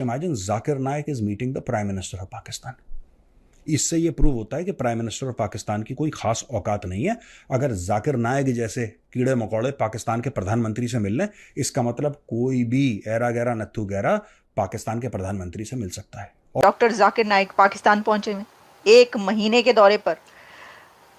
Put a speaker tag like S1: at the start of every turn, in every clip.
S1: Imagine Zakir Naik is meeting the prime minister of Pakistan. इससे यह prove होता है कि प्राइम मिनिस्टर ऑफ पाकिस्तान की कोई खास औकात नहीं है। अगर जाकिर नाइक जैसे कीड़े मकोड़े पाकिस्तान के प्रधानमंत्री से मिल लें, इसका मतलब कोई भी ऐरा गैरा नत्थू गैरा पाकिस्तान के प्रधानमंत्री से मिल सकता है।
S2: डॉक्टर जाकिर नाइक पाकिस्तान पहुंचे हैं 1 महीने के दौरे पर।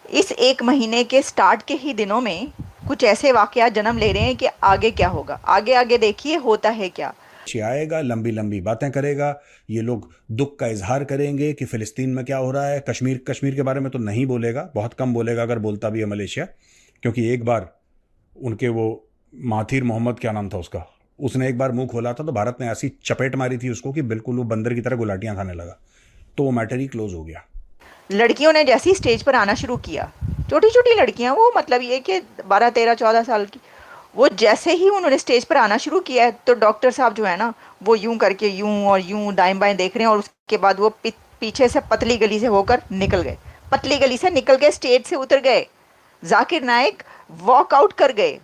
S2: इस 1 महीने के स्टार्ट के ही दिनों में कुछ ऐसे वाकयात जन्म ले रहे हैं कि आगे क्या होगा। आगे आगे देखिए होता है क्या।
S1: आएगा, लंबी लंबी बातें करेगा, ये लोग दुख का इजहार करेंगे कि फिलिस्तीन में क्या हो रहा है। कश्मीर के बारे में तो नहीं बोलेगा, बहुत कम बोलेगा, अगर बोलता भी है मलेशिया, क्योंकि एक बार उनके वो माथिर मोहम्मद, क्या नाम था उसका, उसने एक बार मुंह खोला था तो भारत ने ऐसी चपेट मारी थी उसको कि बिल्कुल वो बंदर की तरह गुलाटियां खाने लगा। तो वो मैटर ही क्लोज हो गया।
S2: लड़कियों ने जैसी स्टेज पर आना शुरू किया, छोटी छोटी लड़कियां, वो मतलब ये कि 12 13 14 साल की, वो जैसे ही उन्होंने स्टेज पर आना शुरू किया है तो डॉक्टर साहब जो है ना, वो यूं करके यूं और यूं दाएं बाएं देख रहे हैं, और उसके बाद वो पीछे से पतली गली से होकर निकल गए। पतली गली से निकल गए, स्टेज से उतर गए, जाकिर नाइक वॉक आउट कर गए।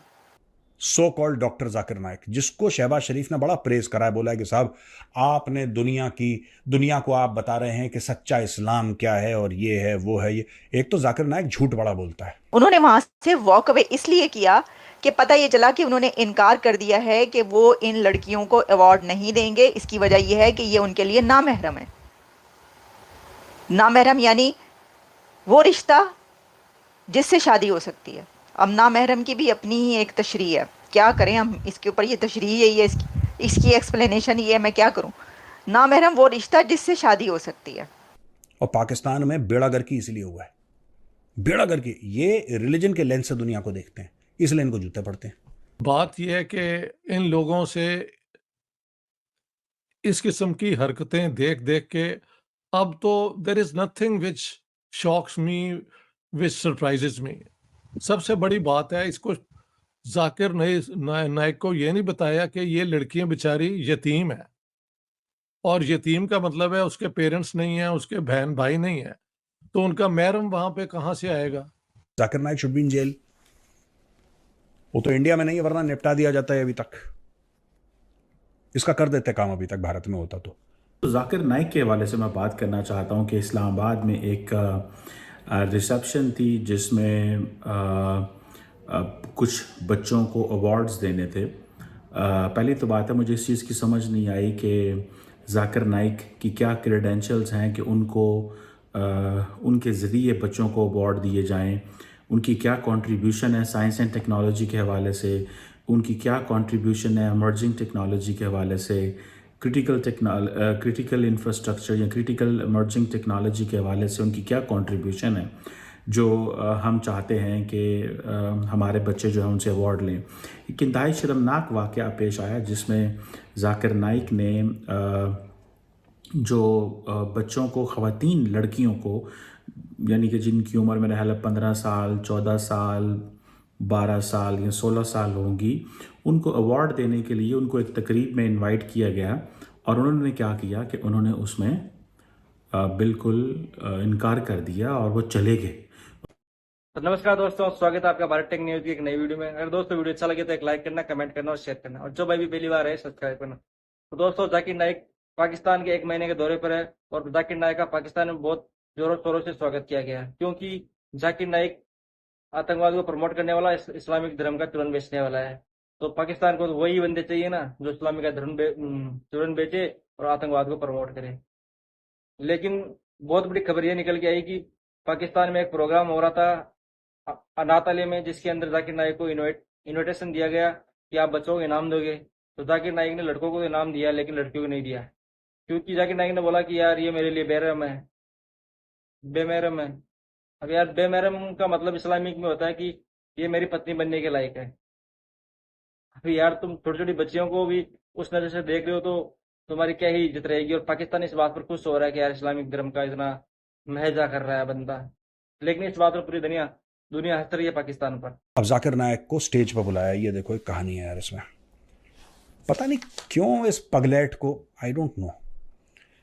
S1: So called doctor Zakir Naik, जिसको शहबाज शरीफ ने बड़ा प्रेज करा है, बोला है कि साहब आपने दुनिया को आप बता रहे हैं कि सच्चा इस्लाम क्या है और ये है वो है। ये एक तो जाकिर नाइक झूठ बड़ा बोलता है।
S2: उन्होंने वहां से वॉक अवे इसलिए किया कि पता ये चला कि उन्होंने इनकार कर दिया है कि वो इन लड़कियों को अवार्ड नहीं देंगे। इसकी वजह यह है कि ये उनके लिए नामहरम है। नामहरम यानी वो रिश्ता जिससे शादी हो सकती है। अब नामहरम की भी अपनी ही एक तशरीह है, क्या करें हम इसके ऊपर। ये तशरीह यही है, इसकी एक्सप्लेनेशन ये है, मैं क्या करूं। नामहरम वो रिश्ता जिससे शादी हो सकती है।
S1: और पाकिस्तान में बेड़ागर्की इसलिए हुआ है, बेड़ागर्की, ये रिलीजन के लेंस से दुनिया को देखते हैं, इसलिए इनको जूते पड़ते हैं।
S3: बात यह है कि इन लोगों से इस किस्म की हरकतें देख देख के अब तो there is nothing which shocks me, which surprises me. सबसे बड़ी बात है, इसको जाकिर नाइक को ये नहीं बताया कि ये लड़कियां बेचारी यतीम है, और यतीम का मतलब है उसके पेरेंट्स नहीं है, उसके बहन भाई नहीं है, तो उनका महरम वहां पे कहां से आएगा।
S1: Zakir Naik should be in jail. वो तो इंडिया में नहीं है, वरना निपटा दिया जाता है अभी तक। इसका कर देते काम अभी तक भारत में होता तो।
S4: जाकिर नाइक के हवाले से मैं बात करना चाहता हूँ कि इस्लामाबाद में एक रिसेप्शन थी जिसमें कुछ बच्चों को अवार्ड्स देने थे। पहली तो बात है, मुझे इस चीज़ की समझ नहीं आई कि जाकिर नाइक की क्या क्रेडेंशियल्स हैं कि उनको उनके ज़रिए बच्चों को अवार्ड दिए जाएं। उनकी क्या कंट्रीब्यूशन है साइंस एंड टेक्नोलॉजी के हवाले से, उनकी क्या कंट्रीब्यूशन है इमर्जिंग टेक्नोलॉजी के हवाले से, क्रिटिकल इंफ्रास्ट्रक्चर या क्रिटिकल इमर्जिंग टेक्नोलॉजी के हवाले से उनकी क्या कंट्रीब्यूशन है, जो हम चाहते हैं कि हमारे बच्चे जो हैं उनसे अवार्ड लें। एक इंतहाई शर्मनाक वाक़या पेश आया जिसमें जाकिर नाइक ने जो बच्चों को, ख़वातीन लड़कियों को, यानी कि जिनकी उम्र मेरा ख्याल 15 साल 14 साल 12 साल या 16 साल होंगी, उनको अवार्ड देने के लिए उनको एक तकरीब में इनवाइट किया गया, और उन्होंने क्या किया कि उन्होंने उसमें बिल्कुल इनकार कर दिया और वो चले गए।
S5: तो नमस्कार दोस्तों, स्वागत है आपका भारत टेक न्यूज की एक नई वीडियो में। अगर दोस्तों वीडियो अच्छा लगे तो एक लाइक करना, कमेंट करना और शेयर करना, और जो भाई भी पहली बार है सब्सक्राइब करना। तो दोस्तों, जाकिर नाइक पाकिस्तान के 1 महीने के दौरे पर है, और जाकिर नाइक का पाकिस्तान में बहुत जोरों शोरों से स्वागत किया गया है, क्योंकि जाकिर नाइक आतंकवाद को प्रमोट करने वाला, इस्लामिक धर्म का चूरन बेचने वाला है। तो पाकिस्तान को तो वही बंदे चाहिए ना जो इस्लामिक का चूरन बेचे और आतंकवाद को प्रमोट करे। लेकिन बहुत बड़ी खबर ये निकल के आई कि पाकिस्तान में एक प्रोग्राम हो रहा था अनाथालय में, जिसके अंदर जाकिर नाइक को इन्विटेशन दिया गया कि आप बच्चों को इनाम दोगे। तो जाकिर नाइक ने लड़कों को इनाम दिया लेकिन लड़कियों को नहीं दिया, क्योंकि जाकिर नाइक ने बोला कि यार ये मेरे लिए बेमहरम है। अब यार, बेमहरम का मतलब इस्लामिक में होता है कि ये मेरी पत्नी बनने के लायक है। अभी यार, तुम छोटी छोटी बच्चियों को भी उस नजर से देख रहे हो तो तुम्हारी क्या ही इज्जत रहेगी। और पाकिस्तान इस बात पर खुश हो रहा है कि यार इस्लामिक धर्म का इतना महजा कर रहा है बंदा, लेकिन इस बात पर पूरी दुनिया हंस रही है पाकिस्तान पर।
S1: अब जाकिर नाइक को स्टेज पर बुलाया, ये देखो एक कहानी है यार इसमें। पता नहीं क्यों इस पगलेट को, आई डोंट नो,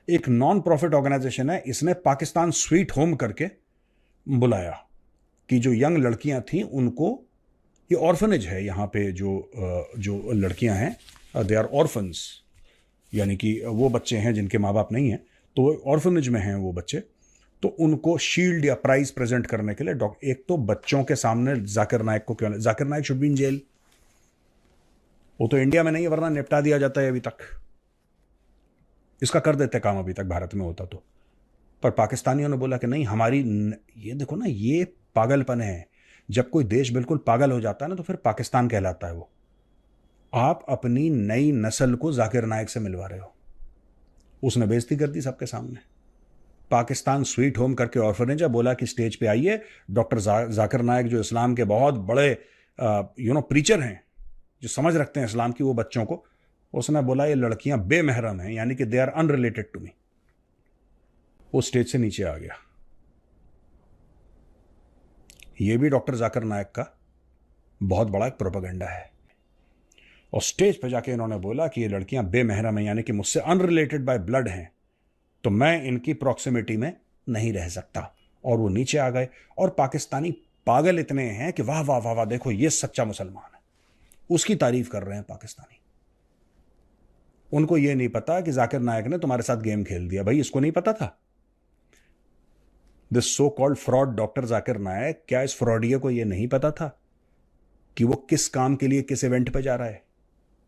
S1: एक नॉन प्रॉफिट ऑर्गेनाइजेशन है, इसने पाकिस्तान स्वीट होम करके बुलाया कि जो यंग लड़कियां थीं उनको, ये ऑर्फनेज है यहाँ पे, जो लड़कियां हैं दे आर ऑर्फन्स, यानी कि वो बच्चे हैं जिनके माँ बाप नहीं हैं, तो ऑर्फनेज में हैं वो बच्चे, तो उनको शील्ड या प्राइज प्रेजेंट करने के लिए एक तो बच्चों के सामने जाकिर नाइक को क्यों, Zakir Naik should be in jail. वो तो इंडिया में नहीं है, वरना निपटा दिया जाता है अभी तक, इसका कर देते काम अभी तक भारत में होता तो। पर पाकिस्तानियों ने बोला कि नहीं, हमारी ये देखो ना, ये पागलपन है। जब कोई देश बिल्कुल पागल हो जाता है ना, तो फिर पाकिस्तान कहलाता है वो। आप अपनी नई नस्ल को जाकिर नाइक से मिलवा रहे हो। उसने बेइज्जती कर दी सबके सामने। पाकिस्तान स्वीट होम करके ऑर्फनेज है, बोला कि स्टेज पे आइए, डॉक्टर जाकिर नाइक जो इस्लाम के बहुत बड़े प्रीचर हैं, जो समझ रखते हैं इस्लाम की, वो बच्चों को, उसने बोला ये लड़कियां बेमहरम हैं, यानी कि they are unrelated to me. वो स्टेज से नीचे आ गया। ये भी डॉक्टर जाकिर नाइक का बहुत बड़ा एक प्रोपेगेंडा है। और स्टेज पे जाके इन्होंने बोला कि ये लड़कियां बेमहरम हैं, यानी कि मुझसे अनरिलेटेड बाय ब्लड हैं, तो मैं इनकी प्रॉक्सिमिटी में नहीं रह सकता। और वो नीचे आ गए। और पाकिस्तानी पागल इतने हैं कि वाह वाह वाह वाह, देखो ये सच्चा मुसलमान है, उसकी तारीफ कर रहे हैं पाकिस्तानी। उनको ये नहीं पता कि जाकिर नाइक ने तुम्हारे साथ गेम खेल दिया। भाई, इसको नहीं पता था? This so called fraud doctor Zakir Naik, क्या इस फ्रॉडिये को यह नहीं पता था कि वो किस काम के लिए किस इवेंट पे जा रहा है?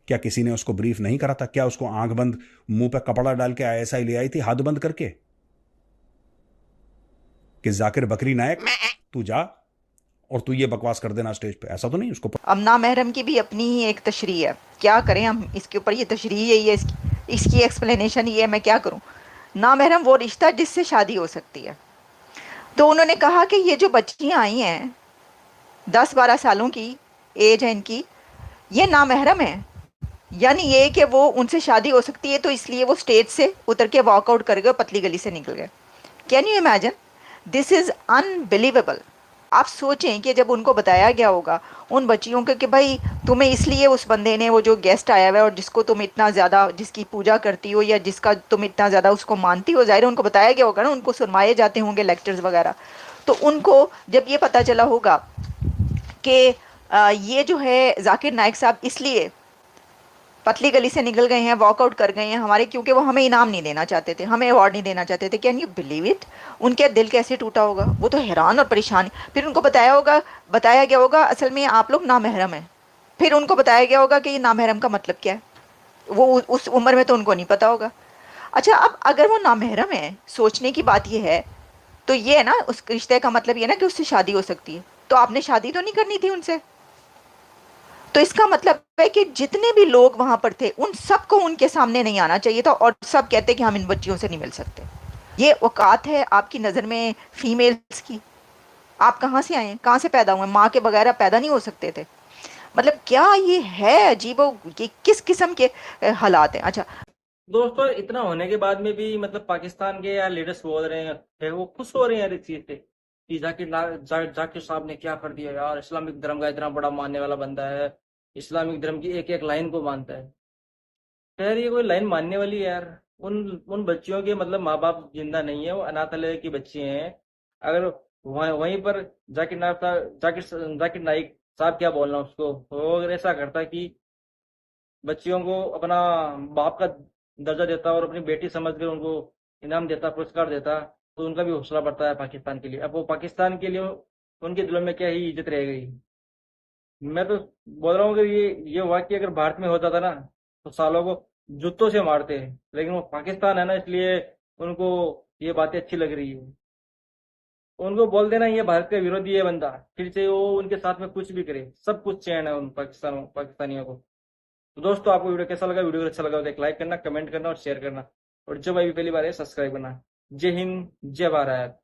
S1: क्या किसी ने उसको ब्रीफ नहीं करा था? क्या उसको आंख बंद मुंह पे कपड़ा डाल के आईएसआई ले आई थी हाथ बंद करके कि जाकिर बकरी नायक तू जा और तू ये बकवास कर देना स्टेज पे? ऐसा तो नहीं उसको
S2: अब नामहरम की भी अपनी ही एक तशरीह है, क्या करें हम इसके ऊपर? ये तशरीह यही है, इसकी एक्सप्लेनेशन ये है, मैं क्या करूं? नामहरम वो रिश्ता जिससे शादी हो सकती है। तो उन्होंने कहा कि ये जो बच्चियां आई हैं 10-12 सालों की एज है इनकी, ये नामहरम है, यानी ये कि वो उनसे शादी हो सकती है, तो इसलिए वो स्टेज से उतर के वॉकआउट कर गए, पतली गली से निकल गए। Can you imagine? This is unbelievable. आप सोचें कि जब उनको बताया गया होगा उन बच्चियों को कि भाई तुम्हें इसलिए उस बंदे ने, वो जो गेस्ट आया हुआ है और जिसको तुम इतना ज़्यादा, जिसकी पूजा करती हो या जिसका तुम इतना ज़्यादा उसको मानती हो, ज़ाहिर है उनको बताया गया होगा ना, उनको सुनवाए जाते होंगे लेक्चर्स वगैरह। तो उनको जब ये पता चला होगा कि ये जो है जाकिर नाइक साहब इसलिए पतली गली से निकल गए हैं, वॉकआउट कर गए हैं हमारे, क्योंकि वो हमें इनाम नहीं देना चाहते थे, हमें अवार्ड नहीं देना चाहते थे। Can you believe it? उनके दिल कैसे टूटा होगा? वो तो हैरान और परेशान। फिर उनको बताया गया होगा असल में आप लोग नामहरम हैं। फिर उनको बताया गया होगा कि ये नामहरम का मतलब क्या है। वो उस उम्र में तो उनको नहीं पता होगा। अच्छा, अब अगर वो नामहरम है, सोचने की बात ये है, तो ये है ना, उस रिश्ते का मतलब ये ना कि उससे शादी हो सकती है, तो आपने शादी तो नहीं करनी थी उनसे। तो इसका मतलब है कि जितने भी लोग वहां पर थे उन सबको उनके सामने नहीं आना चाहिए था, और सब कहते कि हम इन बच्चियों से नहीं मिल सकते। ये औकात है आपकी नज़र में फीमेल्स की? आप कहाँ से आए? कहाँ से पैदा हुए? माँ के बगैर आप पैदा नहीं हो सकते थे? मतलब क्या ये है अजीबो, ये किस किस्म के हालात हैं? अच्छा
S5: दोस्तों, इतना होने के बाद में भी मतलब पाकिस्तान के यार लीडर्स बोल रहे हैं, वो खुश हो रहे हैं यार इस चीज से कि जाकिर साहब ने क्या कर दिया यार, इस्लामिक धर्म का इतना बड़ा मानने वाला बंदा है, इस्लामिक धर्म की एक एक लाइन को मानता है। खैर, ये कोई लाइन मानने वाली है यार? उन उन बच्चियों के मतलब माँ बाप जिंदा नहीं है, वो अनाथालय की बच्ची हैं। अगर वहीं पर जाकिर नाइक साहब, क्या बोलना उसको, वो अगर ऐसा करता कि बच्चियों को अपना बाप का दर्जा देता और अपनी बेटी समझकर उनको इनाम देता, पुरस्कार देता, तो उनका भी हौसला बढ़ता है पाकिस्तान के लिए। अब वो पाकिस्तान के लिए उनके दिलों में क्या ही इज्जत रह गई। मैं तो बोल रहा हूँ कि ये वाक्य अगर भारत में हो जाता ना, तो सालों को जूतों से मारते हैं। लेकिन वो पाकिस्तान है ना, इसलिए उनको ये बातें अच्छी लग रही है। उनको बोल देना ये भारत का विरोधी है बंदा, फिर से वो उनके साथ में कुछ भी करे, सब कुछ चैन है उन पाकिस्तानियों को। तो दोस्तों, आपको वीडियो कैसा लगा? वीडियो अच्छा लगा तो एक लाइक करना, कमेंट करना और शेयर करना, और जो भाई भी पहली बार है सब्सक्राइब करना। जय हिंद, जय भारत।